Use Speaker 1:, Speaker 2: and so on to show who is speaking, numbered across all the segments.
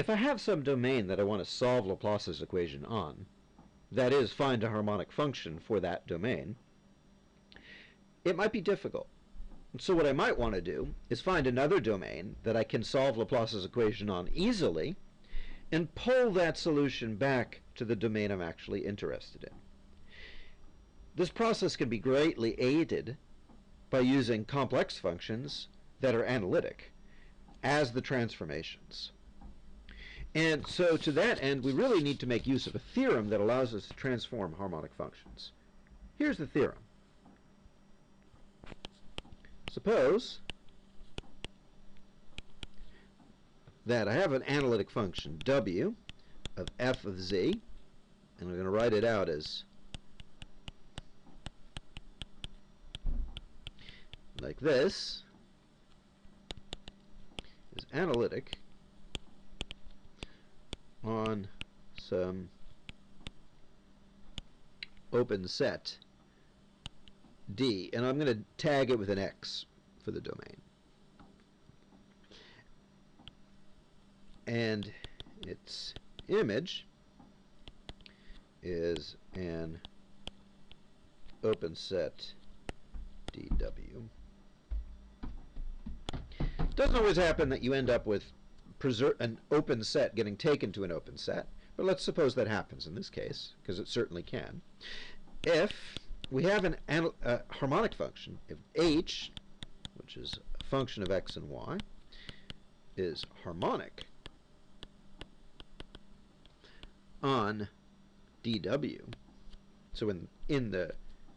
Speaker 1: if I have some domain that I want to solve Laplace's equation on, that is, find a harmonic function for that domain, it might be difficult. So what I might want to do is find another domain that I can solve Laplace's equation on easily and pull that solution back to the domain I'm actually interested in. This process can be greatly aided by using complex functions that are analytic as the transformations. And so to that end, we really need to make use of a theorem that allows us to transform harmonic functions. Here's the theorem. Suppose that I have an analytic function w of f of z, and I'm going to write it out as like this, is analytic on some open set D, and I'm going to tag it with an X for the domain. And its image is an open set DW. It doesn't always happen that you end up with an open set getting taken to an open set, but let's suppose that happens in this case, because it certainly can. If we have a harmonic function, if h, which is a function of x and y, is harmonic on dw, so in the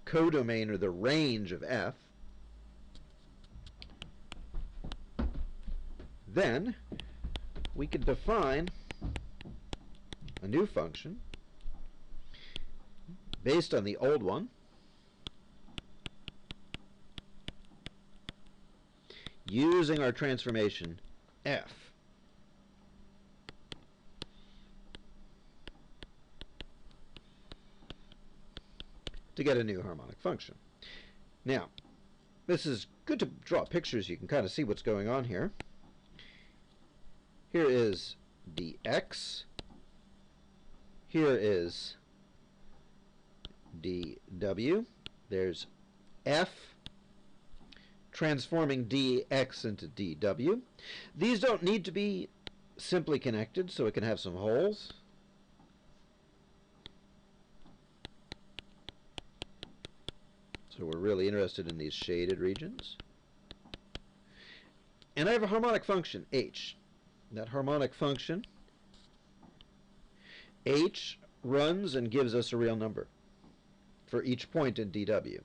Speaker 1: codomain or the range of f, then we can define a new function based on the old one using our transformation f. To get a new harmonic function. Now, this is good to draw pictures. You can kind of see what's going on here. Here is dx. Here is dw. There's f transforming dx into dw. These don't need to be simply connected, so it can have some holes. So we're really interested in these shaded regions. And I have a harmonic function, h. That harmonic function, h, runs and gives us a real number for each point in dw.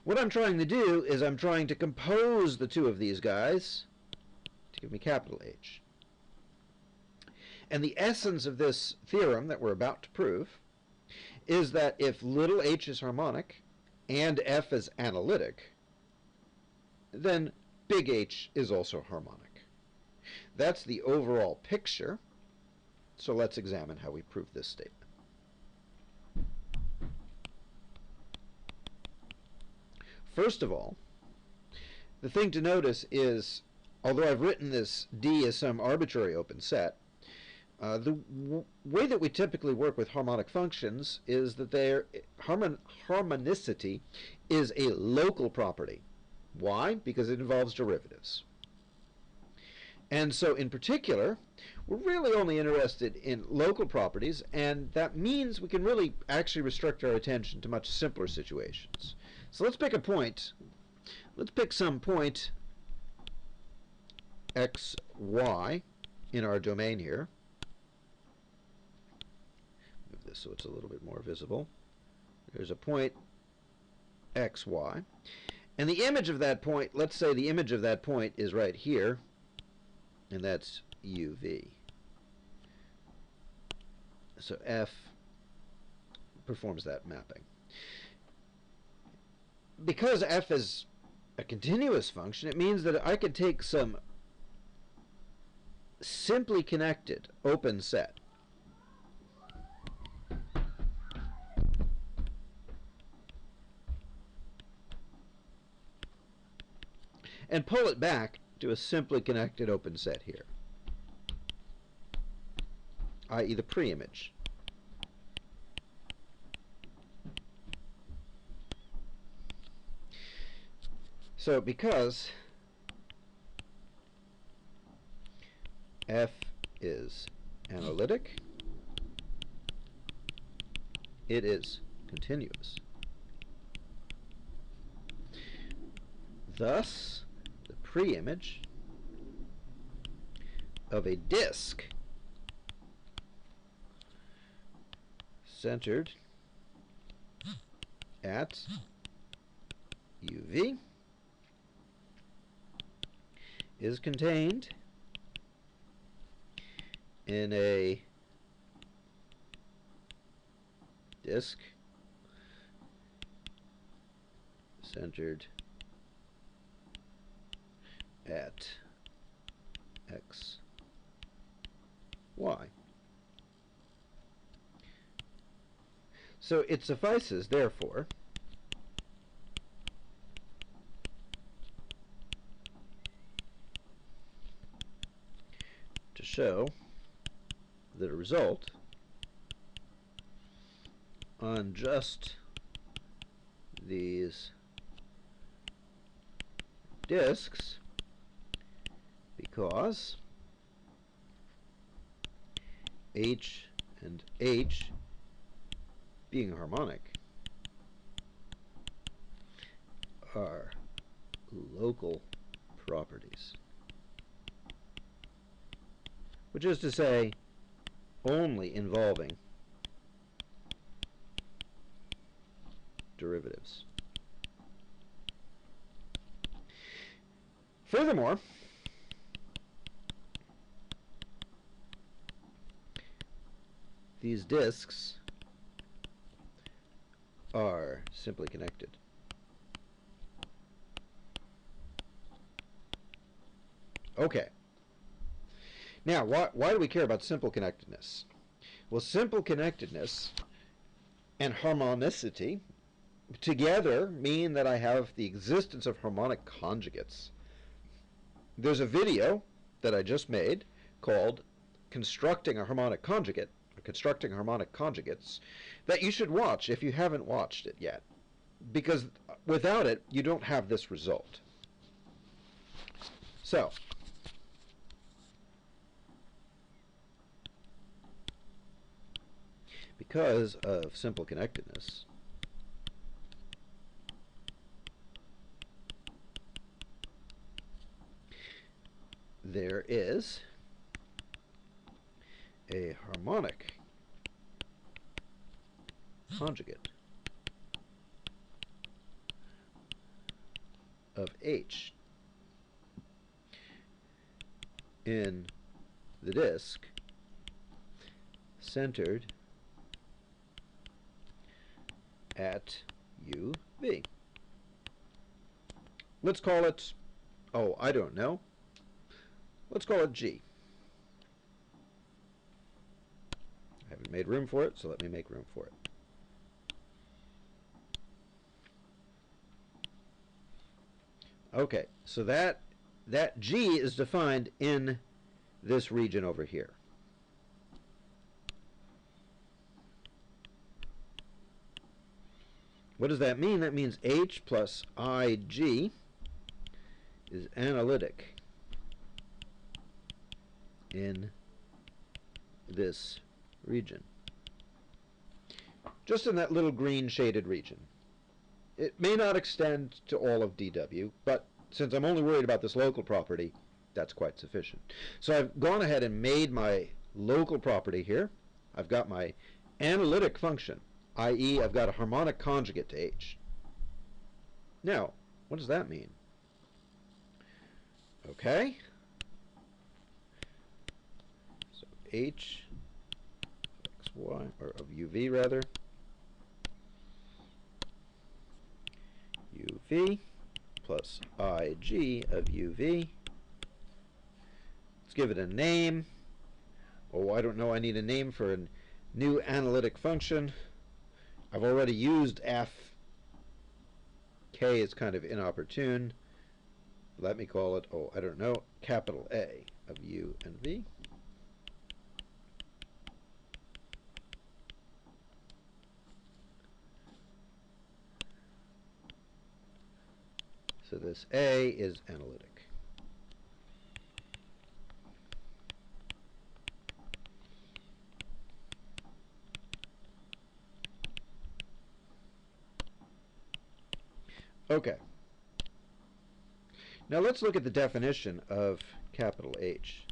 Speaker 1: What I'm trying to do is I'm trying to compose the two of these guys to give me capital H. And the essence of this theorem that we're about to prove is that if little h is harmonic and f is analytic, then big H is also harmonic. That's the overall picture. So let's examine how we prove this statement. First of all, the thing to notice is, although I've written this D as some arbitrary open set, the way that we typically work with harmonic functions is that their harmonicity is a local property. Why? Because it involves derivatives. And so in particular, we're really only interested in local properties, and that means we can really actually restrict our attention to much simpler situations. So let's pick a point. Let's pick some point x, y in our domain here. Move this so it's a little bit more visible. There's a point x, y. And the image of that point, let's say the image of that point is right here, and that's uv. So f performs that mapping. Because f is a continuous function, it means that I could take some simply connected open set and pull it back to a simply connected open set here. i.e. the preimage. So because f is analytic, it is continuous. Thus, the preimage of a disk centered at uv is contained in a disk centered at x, y. So it suffices, therefore, to show that a result on just these disks, because h and h being harmonic are local properties, which is to say only involving derivatives. Furthermore, these disks are simply connected. Okay. Now, why do we care about simple connectedness? Well, simple connectedness and harmonicity together mean that I have the existence of harmonic conjugates. There's a video that I just made called Constructing a Harmonic Conjugate, or Constructing Harmonic Conjugates, that you should watch if you haven't watched it yet, because without it, you don't have this result. So, because of simple connectedness, there is a harmonic conjugate of H in the disk centered at UV. Let's call it, oh, I don't know. Let's call it G. I haven't made room for it, so let me make room for it. Okay, so that G is defined in this region over here. What does that mean? That means H plus IG is analytic in this region. Just in that little green shaded region. It may not extend to all of dW, but since I'm only worried about this local property, that's quite sufficient. So I've gone ahead and made my local property here. I've got my analytic function, i.e. I've got a harmonic conjugate to H. Now, what does that mean? Okay. So H of XY, or of UV rather, UV plus IG of UV. Let's give it a name. Oh, I don't know, I need a name for a new analytic function. I've already used F. K is kind of inopportune. Let me call it, oh, I don't know, capital A of U and V. this A is analytic. Okay. Now let's look at the definition of capital H.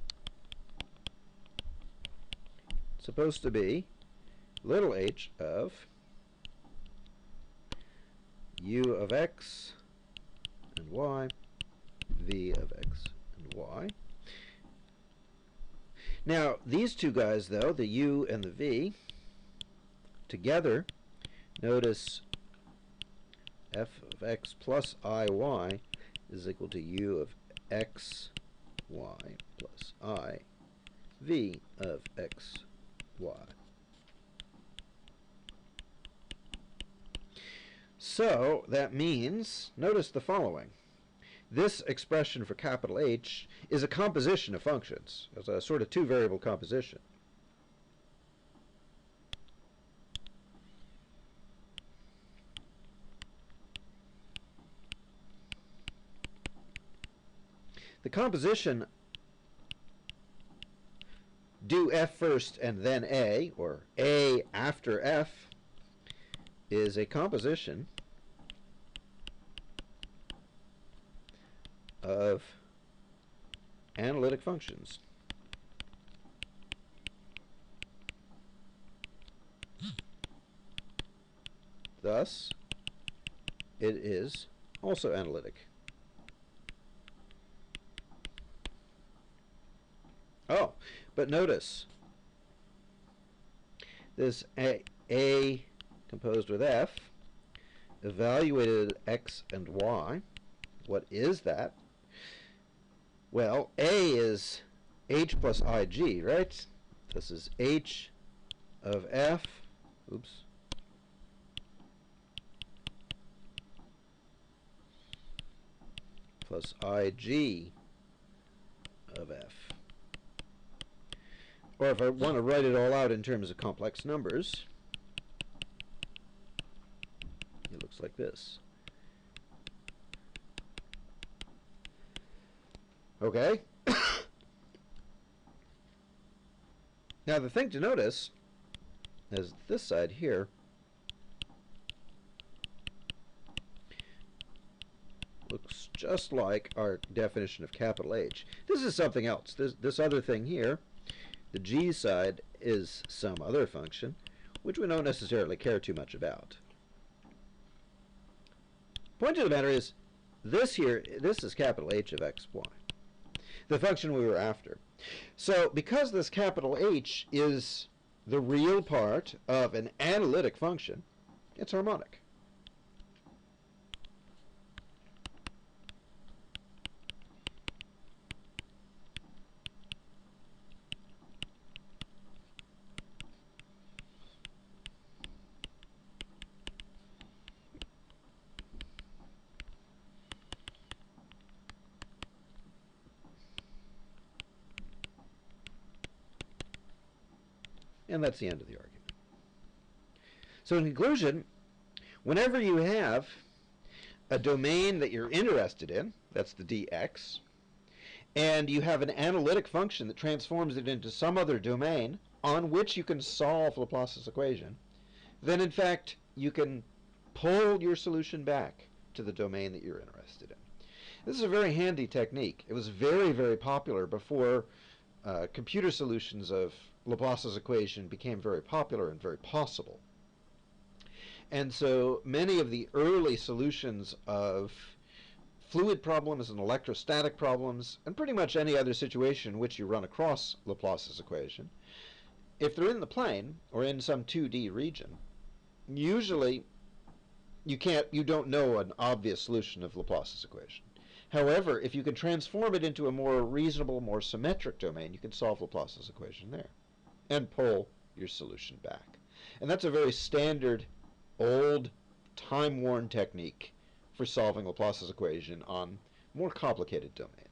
Speaker 1: It's supposed to be little h of u of x and y, v of x and y. Now, these two guys, though, the u and the v, together, notice f of x plus iy is equal to u of x, y plus I, v of x, y. So that means, notice the following. This expression for capital H is a composition of functions. It's a sort of two-variable composition. The composition do f first and then a, or a after f, is a composition of analytic functions. Thus, it is also analytic. Oh, but notice this A composed with f, evaluated x and y. What is that? Well, A is h plus ig, right? This is h of f, oops, plus ig of f. Or if I want to write it all out in terms of complex numbers, it looks like this. Okay? Now the thing to notice is this side here looks just like our definition of capital H. This is something else. This other thing here, the g side, is some other function which we don't necessarily care too much about. Point of the matter is, this here, this is capital H of x, y, the function we were after. So because this capital H is the real part of an analytic function, it's harmonic. And that's the end of the argument. So in conclusion, whenever you have a domain that you're interested in, that's the dx, and you have an analytic function that transforms it into some other domain on which you can solve Laplace's equation, then in fact you can pull your solution back to the domain that you're interested in. This is a very handy technique. It was very, very popular before computer solutions of Laplace's equation became very popular and very possible. And so many of the early solutions of fluid problems and electrostatic problems, and pretty much any other situation in which you run across Laplace's equation, if they're in the plane or in some 2D region, usually you don't know an obvious solution of Laplace's equation. However, if you can transform it into a more reasonable, more symmetric domain, you can solve Laplace's equation there and pull your solution back. And that's a very standard, old, time-worn technique for solving Laplace's equation on more complicated domains.